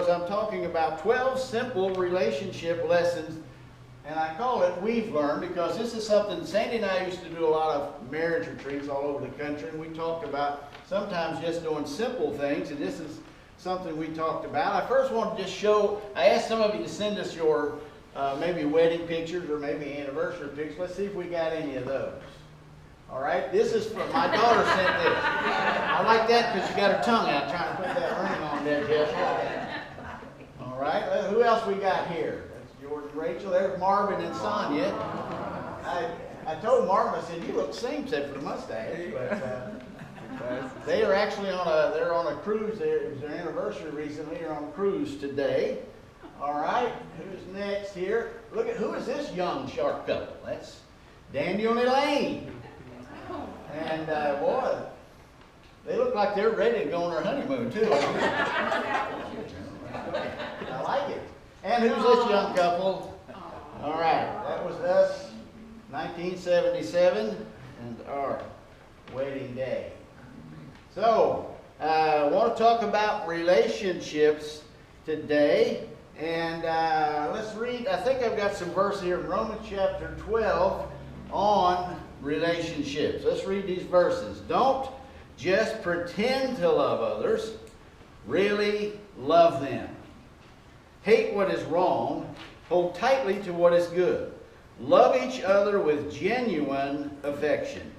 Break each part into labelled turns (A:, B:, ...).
A: because I'm talking about 12 simple relationship lessons. And I call it We've Learned because this is something Sandy and I used to do a lot of marriage retreats all over the country. And we talked about sometimes just doing simple things. And this is something we talked about. I first want to just show, I asked some of you to send us your maybe wedding pictures or maybe anniversary pictures. Let's see if we got any of those. All right, this is from my daughter sent this. I like that because she got her tongue out trying to put that ring on there, Jessica. All right, who else we got here? That's George and Rachel. There's Marvin and Sonia. I told Marvin, I said, you look the same except for the mustache. But they are actually they're on a cruise. It was their anniversary recently. They're on a cruise today. All right, who's next here? Look at, who is this young sharp couple? That's Daniel and Elaine. And boy, they look like they're ready to go on their honeymoon too. I like it. And who's this young couple? All right, that was us, 1977, and our wedding day. So, I want to talk about relationships today. And let's read, I think I've got some verses here in Romans chapter 12 on relationships. Let's read these verses. Don't just pretend to love others, really love them. Hate what is wrong, hold tightly to what is good. Love each other with genuine affection.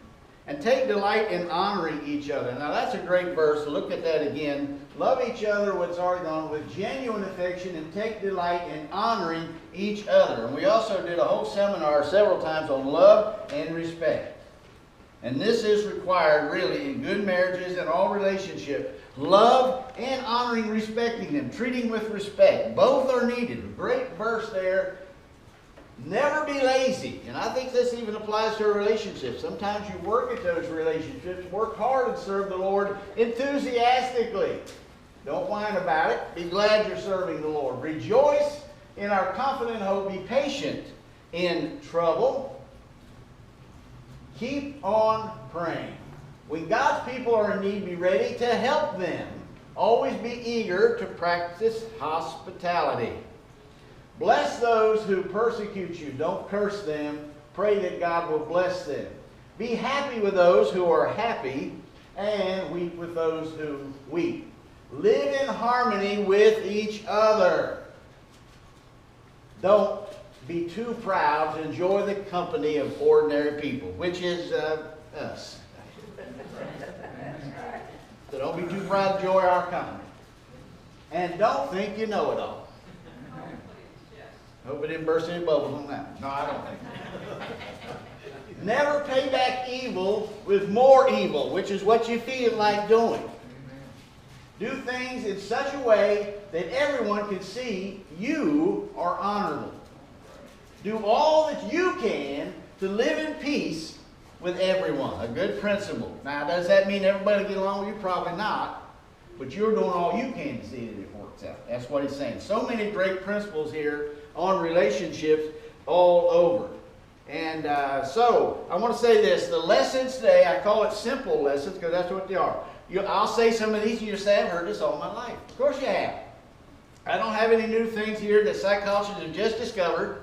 A: And take delight in honoring each other. Now that's a great verse. Look at that again. Love each other, what's already gone, with genuine affection, and take delight in honoring each other. And we also did a whole seminar several times on love and respect. And this is required really in good marriages and all relationships. Love and honoring, respecting them, treating with respect. Both are needed. A great verse there. Never be lazy. And I think this even applies to a relationship. Sometimes you work at those relationships, work hard and serve the Lord enthusiastically. Don't whine about it. Be glad you're serving the Lord. Rejoice in our confident hope. Be patient in trouble. Keep on praying. When God's people are in need, be ready to help them. Always be eager to practice hospitality. Bless those who persecute you. Don't curse them. Pray that God will bless them. Be happy with those who are happy, and weep with those who weep. Live in harmony with each other. Don't be too proud to enjoy the company of ordinary people, which is us. So don't be too proud to enjoy our company. And don't think you know it all. Hope it didn't burst any bubbles on that. No, I don't think so. Never pay back evil with more evil, which is what you feel like doing. Do things in such a way that everyone can see you are honorable. Do all that you can to live in peace with everyone. A good principle. Now, does that mean everybody get along with you? Probably not. But you're doing all you can to see that it works out. That's what he's saying. So many great principles here on relationships all over. And so, I want to say this. The lessons today, I call it simple lessons because that's what they are. I'll say some of these and you'll say, I've heard this all my life. Of course you have. I don't have any new things here that psychologists have just discovered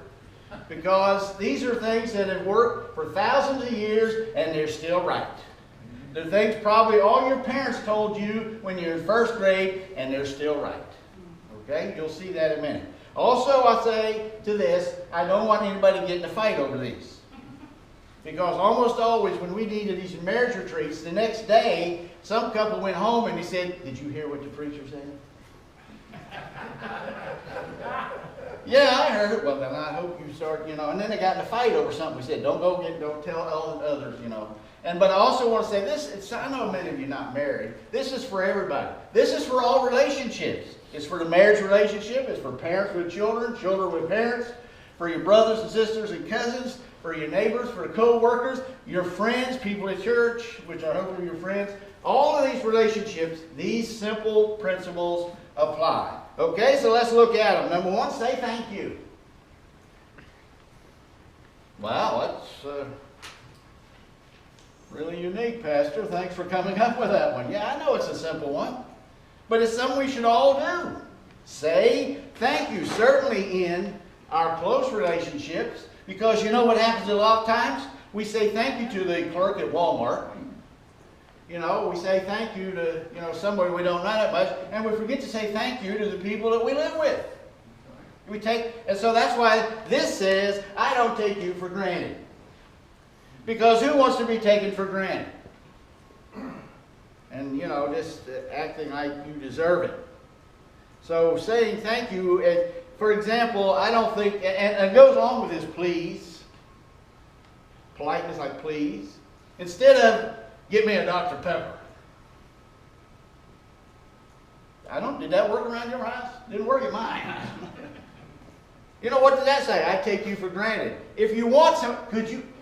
A: because these are things that have worked for thousands of years and they're still right. They're things probably all your parents told you when you're in first grade and they're still right. Okay? You'll see that in a minute. Also, I say to this, I don't want anybody to get in a fight over these. Because almost always when we needed these marriage retreats, the next day, some couple went home and he said, did you hear what the preacher said? Yeah, I heard it. Well, then I hope you start, and then they got in a fight over something. We said, don't tell all the others, But I also want to say this, I know many of you are not married. This is for everybody. This is for all relationships. It's for the marriage relationship. It's for parents with children, children with parents, for your brothers and sisters and cousins, for your neighbors, for co-workers, your friends, people at church, which I hope are your friends. All of these relationships, these simple principles apply. Okay, so let's look at them. Number one, say thank you. Wow, that's really unique, Pastor. Thanks for coming up with that one. Yeah, I know it's a simple one, but it's something we should all do. Say thank you, certainly in our close relationships, because you know what happens a lot of times? We say thank you to the clerk at Walmart. You know, we say thank you to, somebody we don't know that much, and we forget to say thank you to the people that we live with. And so that's why this says, I don't take you for granted. Because who wants to be taken for granted? And, just acting like you deserve it. So saying thank you, for example, I don't think, and it goes along with this please. Politeness like please. Instead of, get me a Dr. Pepper. Did that work around your house? Didn't work at mine. What did that say? I take you for granted. If you want some,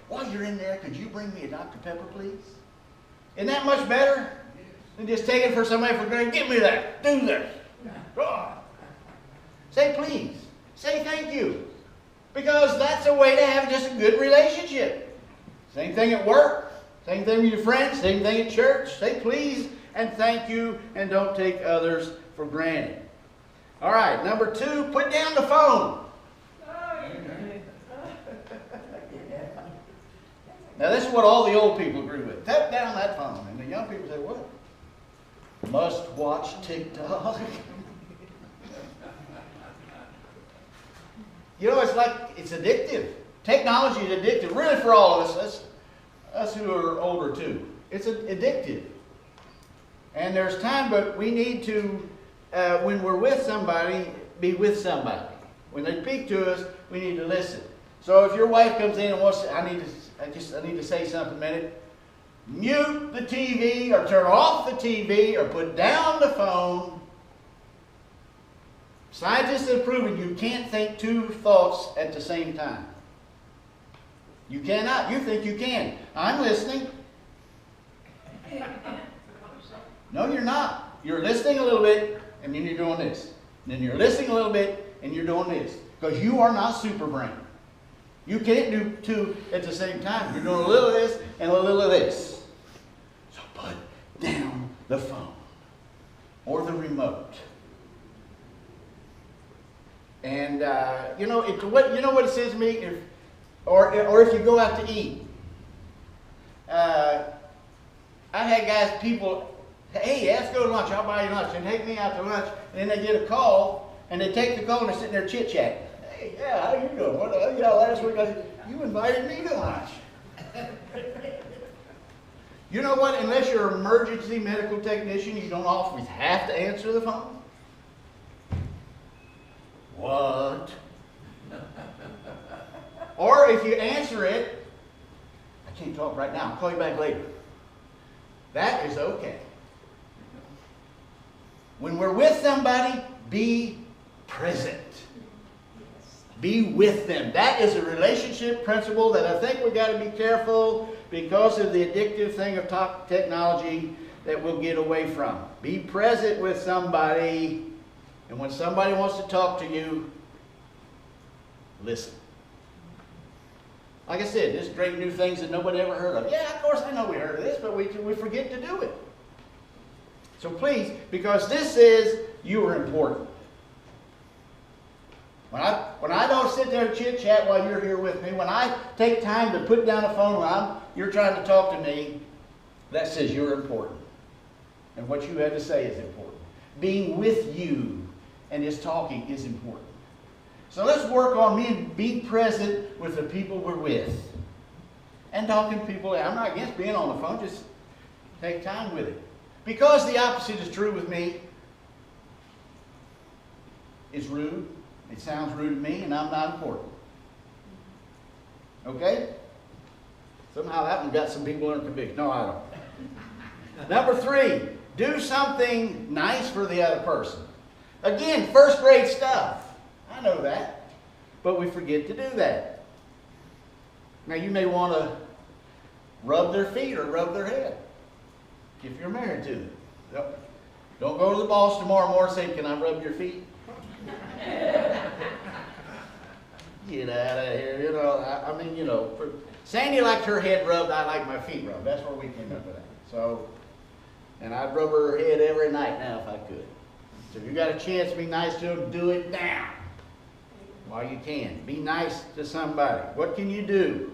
A: while you're in there, could you bring me a Dr. Pepper, please? Isn't that much better than just taking for somebody for granted? Give me that. Do this. Say please. Say thank you. Because that's a way to have just a good relationship. Same thing at work. Same thing with your friends. Same thing at church. Say please and thank you, and don't take others for granted. All right, number 2, put down the phone. Now this is what all the old people agree with. Put down that phone. And the young people say, what? Must watch TikTok. It's addictive. Technology is addictive, really for all of us who are older too. It's addictive. And there's time, but we need to, when we're with somebody, be with somebody. When they speak to us, we need to listen. So if your wife comes in and wants to, I need to say something a minute. Mute the TV or turn off the TV or put down the phone. Scientists have proven you can't think 2 thoughts at the same time. You cannot. You think you can. I'm listening. No, you're not. You're listening a little bit and then you're doing this. And then you're listening a little bit and you're doing this. Because you are not super brain. You can't do 2 at the same time. You're doing a little of this and a little of this. So put down the phone or the remote. And what it says to me, or if you go out to eat. I had people, hey, let's go to lunch. I'll buy you lunch. And take me out to lunch. And then they get a call, and they take the call and they're sitting there chit-chatting. Hey, yeah, how you doing? Last week you invited me to lunch. You know what? Unless you're an emergency medical technician, you don't always have to answer the phone. What? Or if you answer it, I can't talk right now. I'll call you back later. That is okay. When we're with somebody, be present. Be with them. That is a relationship principle that I think we've got to be careful because of the addictive thing of technology that we'll get away from. Be present with somebody, and when somebody wants to talk to you, listen. Like I said, there's great new things that nobody ever heard of. Yeah, of course I know we heard of this, but we forget to do it. So please, because this is, you are important. When I don't sit there and chit-chat while you're here with me, when I take time to put down the phone when you're trying to talk to me, that says you're important. And what you have to say is important. Being with you and just talking is important. So let's work on being present with the people we're with. And talking to people. I'm not against being on the phone, just take time with it. Because the opposite is true with me. It's rude. It sounds rude to me, and I'm not important. Okay? Somehow that one got some people under conviction. No, I don't. Number 3, do something nice for the other person. Again, first grade stuff. I know that. But we forget to do that. Now, you may want to rub their feet or rub their head if you're married to them. Don't go to the boss tomorrow morning and say, can I rub your feet? Get out of here. Sandy liked her head rubbed, I like my feet rubbed. That's where we came up with that. So, and I'd rub her head every night now if I could. So if you got a chance to be nice to them, do it now while you can. Be nice to somebody. What can you do?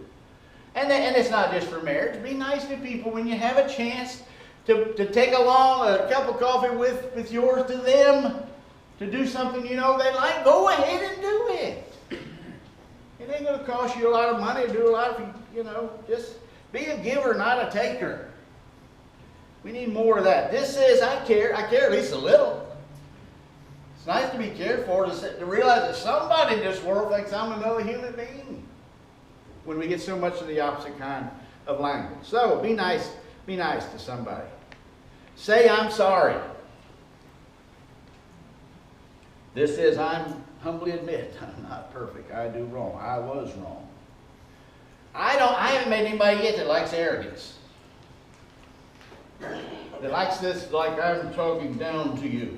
A: And it's not just for marriage. Be nice to people when you have a chance to take along a cup of coffee with yours to them, to do something you know they like. Go ahead and do it. It ain't going to cost you a lot of money to do a lot of, just be a giver, not a taker. We need more of that. This says, I care at least a little. It's nice to be cared for, to realize that somebody in this world thinks I'm another human being. When we get so much of the opposite kind of language. So, be nice to somebody. Say, I'm sorry. This says, I humbly admit, I'm not perfect. I do wrong. I was wrong. I haven't met anybody yet that likes arrogance. That likes this, like I'm talking down to you.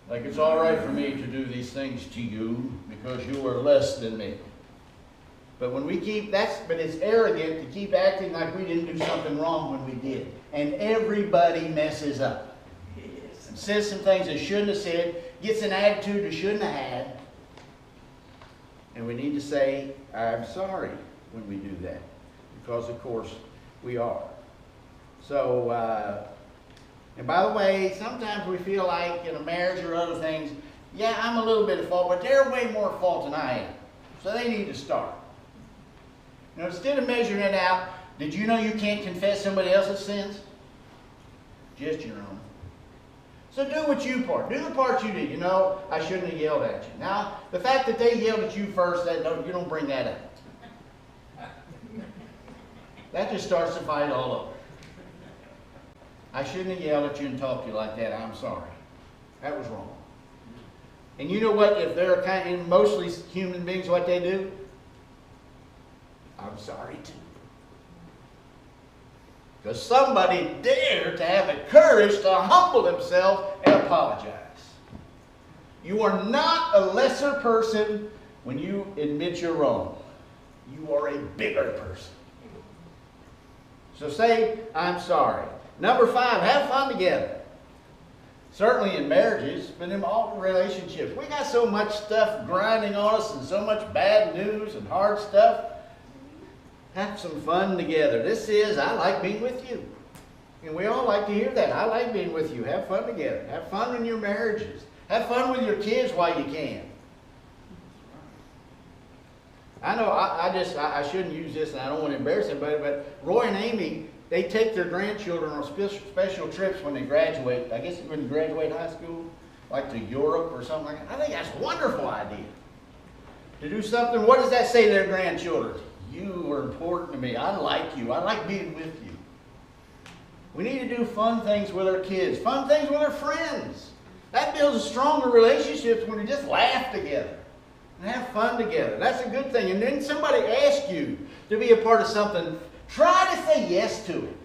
A: Like it's all right for me to do these things to you because you are less than me. But when we but it's arrogant to keep acting like we didn't do something wrong when we did. And everybody messes up. And says some things they shouldn't have said, gets an attitude they shouldn't have had. And we need to say, I'm sorry when we do that. Because, of course, we are. So, and by the way, sometimes we feel like in a marriage or other things, yeah, I'm a little bit at fault, but they're way more at fault than I am. So they need to start. Instead of measuring it out, did you know you can't confess somebody else's sins? Just your own. So do what you part. Do the part you did. I shouldn't have yelled at you. Now, the fact that they yelled at you first, you don't bring that up. That just starts the fight all over. I shouldn't have yelled at you and talked to you like that. I'm sorry. That was wrong. And you know what? If they're mostly human beings, what they do? I'm sorry too. Because somebody dared to have the courage to humble themselves and apologize. You are not a lesser person when you admit you're wrong. You are a bigger person. So say, I'm sorry. Number 5, have fun together. Certainly in marriages, but in all relationships. We got so much stuff grinding on us and so much bad news and hard stuff. Have some fun together. This is, I like being with you. And we all like to hear that. I like being with you. Have fun together. Have fun in your marriages. Have fun with your kids while you can. I know I shouldn't use this and I don't want to embarrass anybody, but Roy and Amy, they take their grandchildren on special trips when they graduate. I guess when you graduate high school, like to Europe or something like that. I think that's a wonderful idea. To do something, what does that say to their grandchildren? You are important to me. I like you. I like being with you. We need to do fun things with our kids. Fun things with our friends. That builds stronger relationships when we just laugh together and have fun together. That's a good thing. And then somebody asks you to be a part of something, try to say yes to it.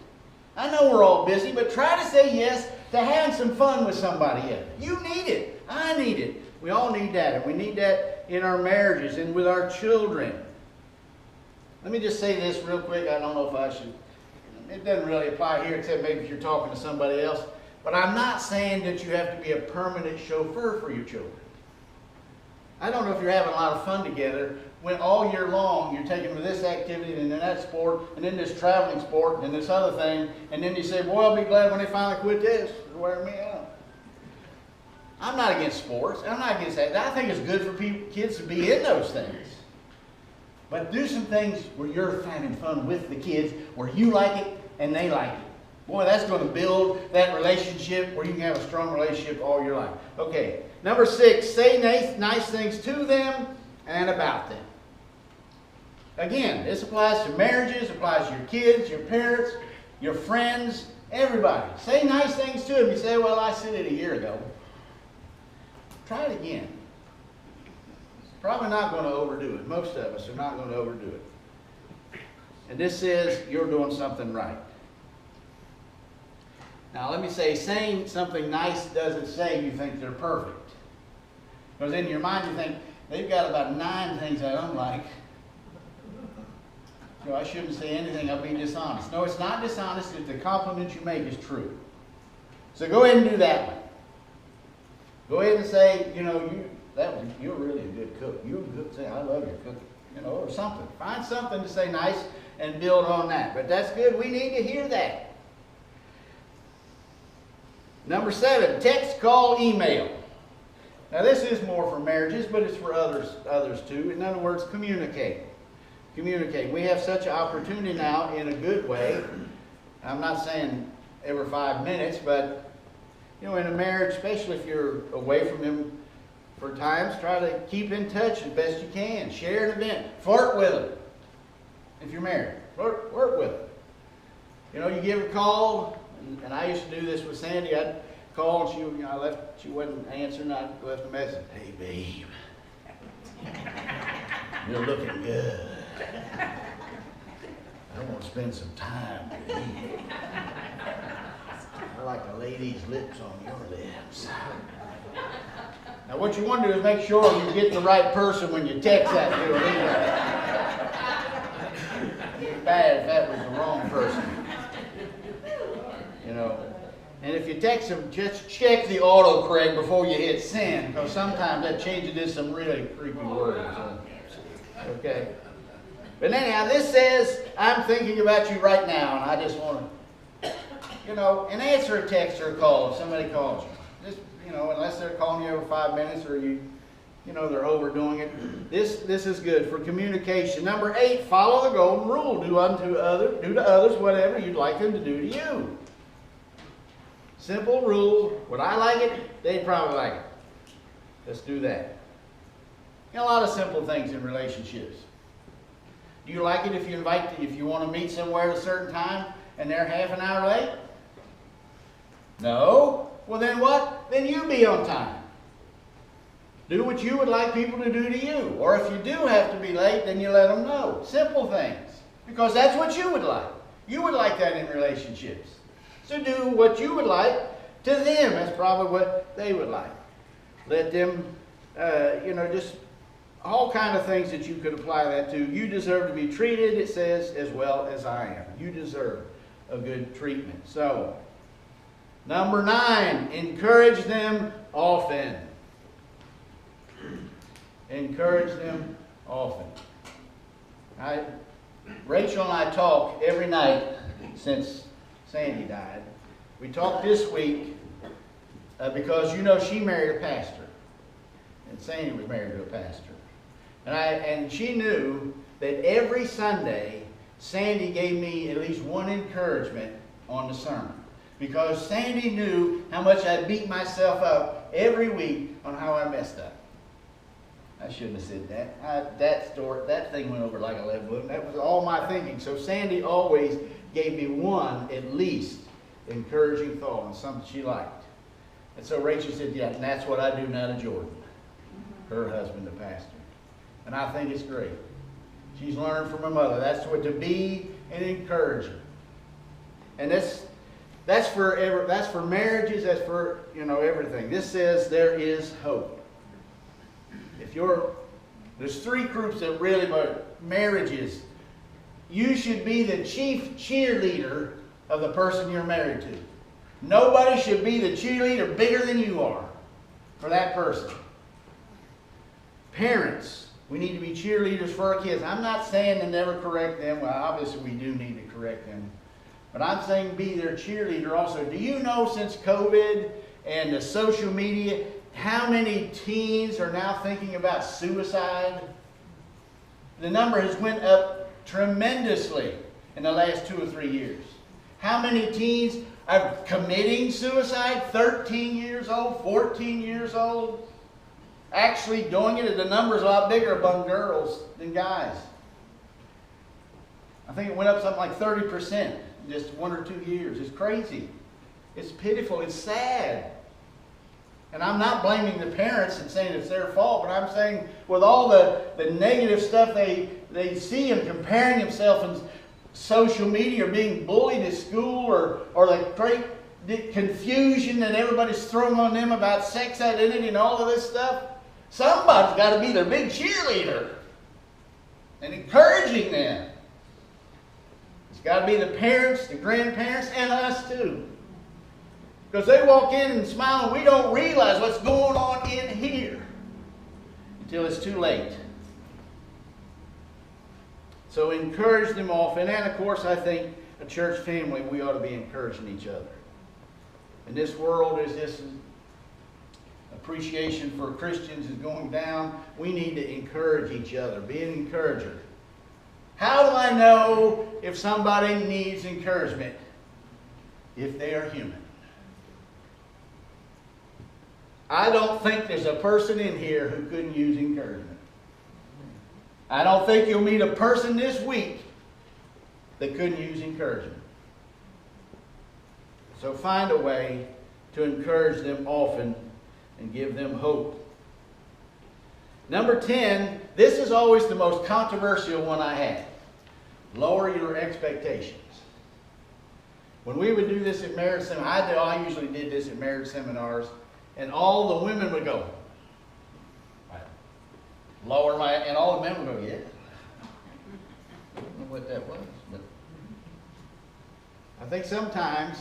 A: I know we're all busy, but try to say yes to having some fun with somebody else. You need it. I need it. We all need that. And we need that in our marriages and with our children. Let me just say this real quick. I don't know if I should. It doesn't really apply here except maybe if you're talking to somebody else. But I'm not saying that you have to be a permanent chauffeur for your children. I don't know if you're having a lot of fun together when all year long you're taking them to this activity and then that sport and then this traveling sport and this other thing. And then you say, boy, I'll be glad when they finally quit this. They're wearing me out. I'm not against sports. I'm not against that. I think it's good for kids to be in those things. But do some things where you're having fun with the kids, where you like it and they like it. Boy, that's going to build that relationship where you can have a strong relationship all your life. Okay, number 6, say nice things to them and about them. Again, this applies to marriages, applies to your kids, your parents, your friends, everybody. Say nice things to them. You say, well, I said it a year ago. Try it again. Probably not going to overdo it. Most of us are not going to overdo it. And this says you're doing something right. Now let me say, saying something nice doesn't say you think they're perfect. Because in your mind you think, they've got about 9 things I don't like. So I shouldn't say anything, I'll be dishonest. No, it's not dishonest if the compliment you make is true. So go ahead and do that one. Go ahead and say, you're really a good cook. You're a good say, I love your cooking, or something. Find something to say nice and build on that. But that's good. We need to hear that. Number 7, text, call, email. Now this is more for marriages, but it's for others too. In other words, communicate. Communicate. We have such an opportunity now in a good way. I'm not saying every 5 minutes, but in a marriage, especially if you're away from him for times, try to keep in touch as best you can. Share an event. Flirt with him. If you're married, flirt with him. You give a call, and I used to do this with Sandy. I'd call, and she wasn't answering. I left a message. Hey, babe, you're looking good. I want to spend some time with you. I like to lay these lips on your lips. Now what you want to do is make sure you get the right person when you text that to them. It'd be bad if that was the wrong person. And if you text them, just check the autocorrect before you hit send, because sometimes that changes into some really creepy words. Okay? But anyhow, this says, I'm thinking about you right now, and I just want to, and answer a text or a call if somebody calls you. Just, unless they're calling you every 5 minutes or they're overdoing it. This is good for communication. Number 8, follow the golden rule. Do to others whatever you'd like them to do to you. Simple rule. Would I like it? They'd probably like it. Let's do that. A lot of simple things in relationships. Do you like it if you want to meet somewhere at a certain time and they're half an hour late? No? Well then what? Then you be on time. Do what you would like people to do to you. Or if you do have to be late, then you let them know. Simple things. Because that's what you would like. You would like that in relationships. So do what you would like to them. That's probably what they would like. Let them, just all kind of things that you could apply that to. You deserve to be treated, it says, as well as I am. You deserve a good treatment. So, number 9, encourage them often. Encourage them often. Rachel and I talk every night since Sandy died. We talked this week because she married a pastor. And Sandy was married to a pastor. And she knew that every Sunday, Sandy gave me at least one encouragement on the sermon. Because Sandy knew how much I beat myself up every week on how I messed up. I shouldn't have said that. That thing went over like a lead balloon. That was all my thinking. So Sandy always gave me one, at least, encouraging thought on something she liked. And so Rachel said, yeah, and that's what I do now to Jordan, her husband, the pastor. And I think it's great. She's learned from her mother. That's what to be an encourager. And that's for marriages. That's for everything. This says there is hope. There's 3 groups that really are marriages. You should be the chief cheerleader of the person you're married to. Nobody should be the cheerleader bigger than you are for that person. Parents, we need to be cheerleaders for our kids. I'm not saying to never correct them. Well, obviously we do need to correct them. But I'm saying be their cheerleader also. Do you know since COVID and the social media, how many teens are now thinking about suicide? The number has went up tremendously in the last 2 or 3 years. How many teens are committing suicide? 13 years old, 14 years old. Actually doing it, the number's a lot bigger among girls than guys. I think it went up something like 30% in just 1 or 2 years. It's crazy. It's pitiful. It's sad. And I'm not blaming the parents and saying it's their fault, but I'm saying with all the negative stuff they see and comparing themselves in social media or being bullied at school or the great confusion that everybody's throwing on them about sex identity and all of this stuff, somebody's got to be their big cheerleader and encouraging them. It's got to be the parents, the grandparents, and us too. Because they walk in and smile and we don't realize what's going on in here until it's too late. So encourage them often. And of course, I think a church family, we ought to be encouraging each other. In this world, as this appreciation for Christians is going down, we need to encourage each other. Be an encourager. How do I know if somebody needs encouragement? If they are human. I don't think there's a person in here who couldn't use encouragement. I don't think you'll meet a person this week that couldn't use encouragement. So find a way to encourage them often and give them hope. Number 10, this is always the most controversial one I have. Lower your expectations. When we would do this at marriage seminars, I usually did this at marriage seminars, and all the women would go, lower my, and all the men would go, yeah. I don't know what that was, but I think sometimes,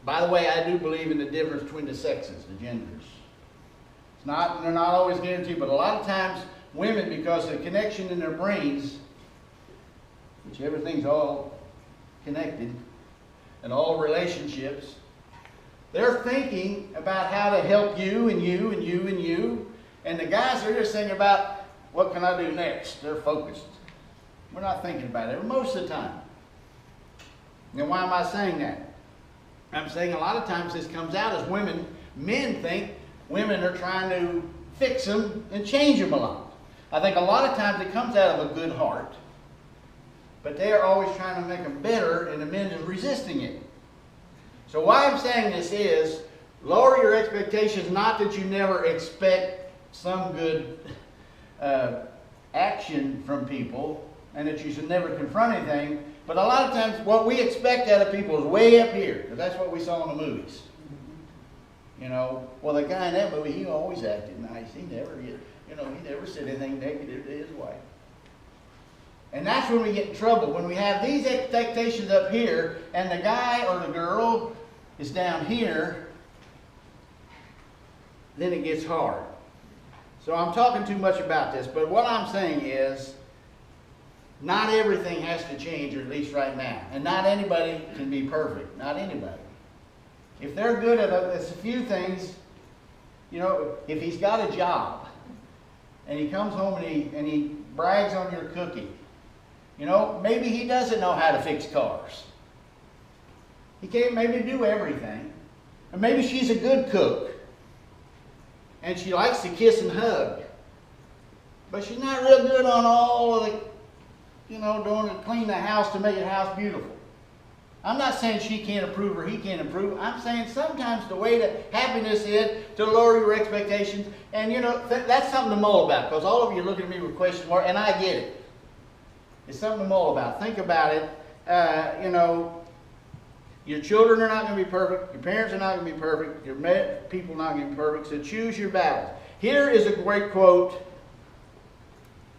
A: by the way, I do believe in the difference between the sexes, the genders. It's not, they're not always guaranteed, but a lot of times women, because of the connection in their brains, which everything's all connected, and all relationships, they're thinking about how to help you and you and you and you. And the guys are just thinking about, what can I do next? They're focused. We're not thinking about it most of the time. Now, why am I saying that? I'm saying a lot of times this comes out as women. Men think women are trying to fix them and change them a lot. I think a lot of times it comes out of a good heart. But they are always trying to make them better, and the men are resisting it. So why I'm saying this is, lower your expectations, not that you never expect some good action from people, and that you should never confront anything, but a lot of times what we expect out of people is way up here, because that's what we saw in the movies. You know, well, the guy in that movie, he always acted nice. He never, he never said anything negative to his wife. And that's when we get in trouble. When we have these expectations up here, and the guy or the girl is down here, then it gets hard. So I'm talking too much about this, but what I'm saying is, not everything has to change, or at least right now. And not anybody can be perfect. Not anybody. If they're good at a few things, you know, if he's got a job, and he comes home and he brags on your cooking, you know, maybe he doesn't know how to fix cars. He can't maybe do everything. And maybe she's a good cook. And she likes to kiss and hug. But she's not real good on all of the, doing to clean the house to make the house beautiful. I'm not saying she can't improve or he can't improve. I'm saying sometimes the way to happiness is to lower your expectations. And, that's something to mull about. Because all of you are looking at me with question marks, and I get it. It's something to mull about. Think about it. Your children are not going to be perfect. Your parents are not going to be perfect. Your people are not going to be perfect. So choose your battles. Here is a great quote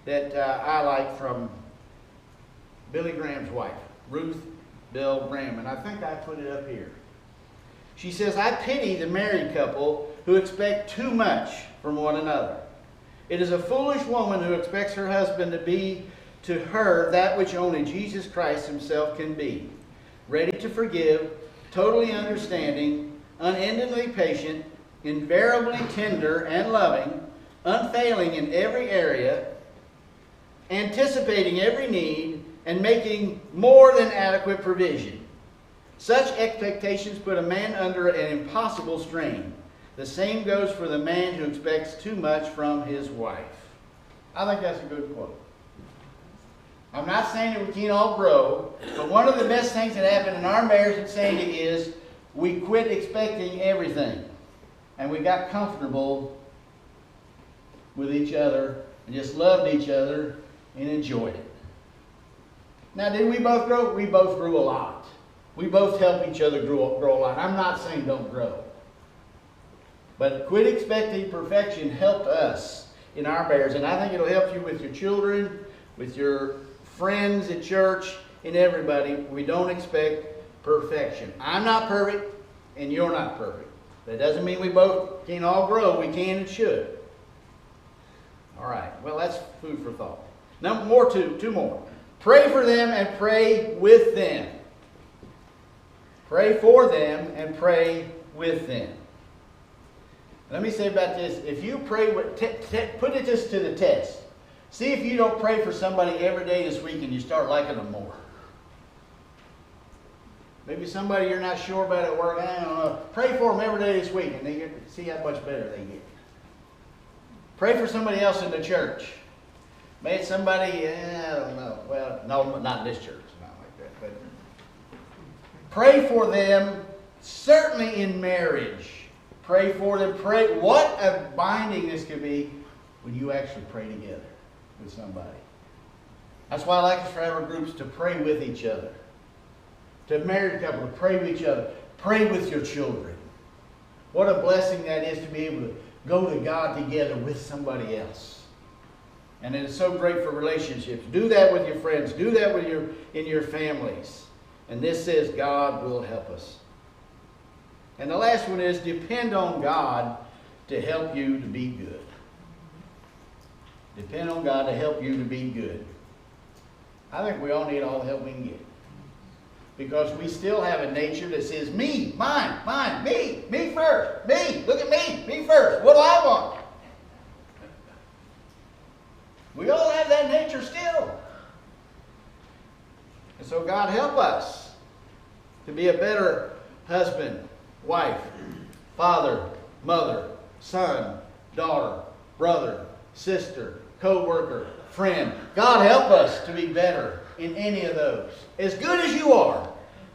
A: that I like from Billy Graham's wife, Ruth Bell Graham. And I think I put it up here. She says, I pity the married couple who expect too much from one another. It is a foolish woman who expects her husband to be to her that which only Jesus Christ himself can be. Ready to forgive, totally understanding, unendingly patient, invariably tender and loving, unfailing in every area, anticipating every need, and making more than adequate provision. Such expectations put a man under an impossible strain. The same goes for the man who expects too much from his wife. I think that's a good quote. I'm not saying that we can't all grow, but one of the best things that happened in our marriage at Sandy is we quit expecting everything. And we got comfortable with each other and just loved each other and enjoyed it. Now, did we both grow? We both grew a lot. We both helped each other grow a lot. I'm not saying don't grow. But quit expecting perfection helped us in our marriage. And I think it'll help you with your children, with your friends at church, and everybody. We don't expect perfection. I'm not perfect. and you're not perfect. That doesn't mean we both can all grow. We can and should. All right. Well, that's food for thought. Two more. Pray for them and pray with them. Pray for them and pray with them. Let me say about this. If you pray, put it just to the test. See if you don't pray for somebody every day this week and you start liking them more. Maybe somebody you're not sure about at work. I don't know. Pray for them every day this week and see how much better they get. Pray for somebody else in the church. Maybe somebody, I don't know. Well, no, not in this church. Not like that. But pray for them, certainly in marriage. Pray for them. Pray. What a binding this could be when you actually pray together with somebody. That's why I like us for our groups to pray with each other. To a married couple, to pray with each other. Pray with your children. What a blessing that is to be able to go to God together with somebody else. And it is so great for relationships. Do that with your friends. Do that with in your families. And this says God will help us. And the last one is depend on God to help you to be good. Depend on God to help you to be good. I think we all need all the help we can get. Because we still have a nature that says, me, mine, me first, me, look at me first. What do I want? We all have that nature still. And so God help us to be a better husband, wife, father, mother, son, daughter, brother, sister, co-worker, friend. God help us to be better in any of those. As good as you are.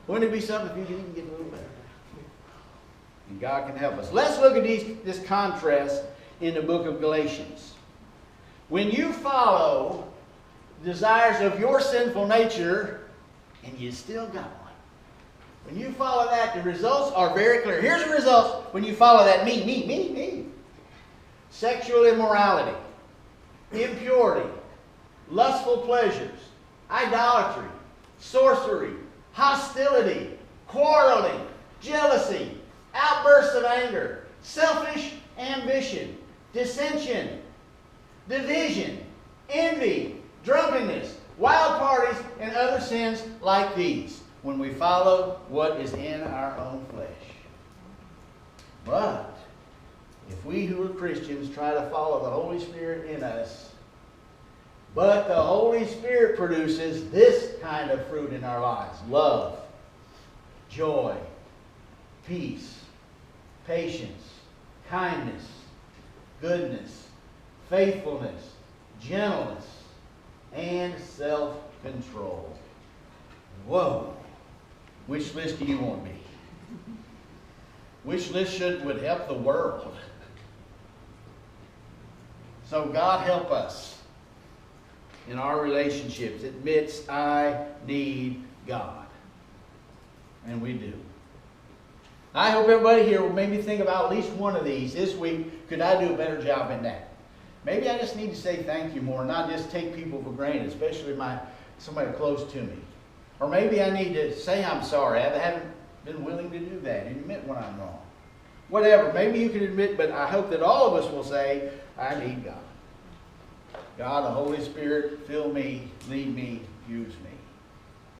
A: Wouldn't it be something if you could get a little better? And God can help us. Let's look at this contrast in the book of Galatians. When you follow the desires of your sinful nature, and you still got one. When you follow that, the results are very clear. Here's the results when you follow that me. Sexual immorality, impurity, lustful pleasures, idolatry, sorcery, hostility, quarreling, jealousy, outbursts of anger, selfish ambition, dissension, division, envy, drunkenness, wild parties, and other sins like these, when we follow what is in our own flesh. But if we who are Christians try to follow the Holy Spirit in us, but the Holy Spirit produces this kind of fruit in our lives: love, joy, peace, patience, kindness, goodness, faithfulness, gentleness, and self-control. Whoa! Which list do you want to be? Which list would help the world? So God help us in our relationships. It admits I need God. And we do. I hope everybody here will maybe think about at least one of these this week. Could I do a better job in that? Maybe I just need to say thank you more, not just take people for granted, especially somebody close to me. Or maybe I need to say I'm sorry. I haven't been willing to do that and admit when I'm wrong. Whatever. Maybe you can admit, but I hope that all of us will say, I need God. God, the Holy Spirit, fill me, lead me, use me.